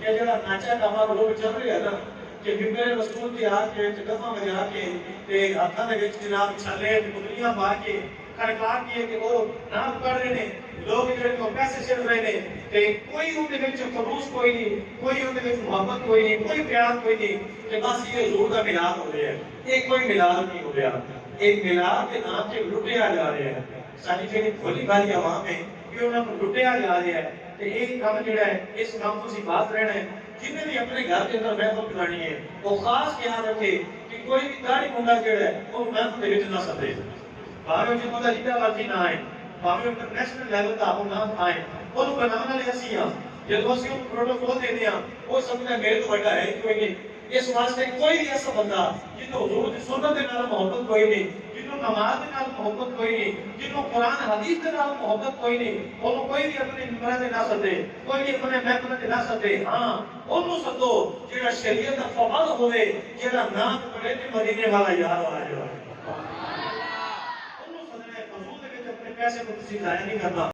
کہ جڑا ناچا ٹاما لوگ چل رہے ہیں نا کہ ممبر رسول کے آ کے دفعہ بجا کے تے ہاتھاں دے وچ جناب چھلے بکریاں مار کے کھڑکا کے کہ وہ نام پڑھ رہے ہیں لوگ جڑے کو پیسے چل رہے ہیں تے کوئی ان دے وچ خلوص کوئی نہیں، کوئی ان دے وچ محبت کوئی نہیں، کوئی پیار کوئی نہیں کہ بس یہ حضور کا میلاد ہو رہا ہے۔ یہ کوئی میلاد نہیں ہو رہا، ایک میلاد کے نام سے لٹیا جا رہا ہے۔ ساری جڑی بھولی بھالی عوام ہے کہ انہاں کو لٹیا جا رہا ہے تے ایک کام جڑا ہے اس کام تو سی بات رہنا ہے جنہیں بھی اپنے گھر کے اندر محفل بنانی ہے وہ خاص خیال رکھے کہ کوئی بھی داڑھی منڈا جڑا ہے وہ محفل دے وچ نہ سدے، بھاوے جتوں دا جتنا مرضی نہ آئے، بھاوے انٹرنیشنل لیول دا وہ نہ آئے، وہ بنانے والے اسی ہاں جدو اسی کو پروٹوکول دیتے ہیں وہ سمجھنا میرے تو بڑا ہے کوئی نہیں۔ اس واسطے کوئی بھی ایسا بندہ جنہوں حضور کی سنت کے نال محبت کوئی نہیں، جنہوں نماز کے نال محبت کوئی نہیں، جنہوں قرآن حدیث کے نال محبت کوئی نہیں، انہوں کوئی بھی اپنے ممبر تے نہ سدے، کوئی بھی اپنے محفل تے نہ سدے۔ ہاں انہوں سدو جڑا شریعت دا پابند ہوے، جڑا نام پڑھے تے مدینے والا یار آ جائے۔ انہوں سدنا ہے، حضور دے وچ اپنے پیسے کو کسی ضائع نہیں کرنا۔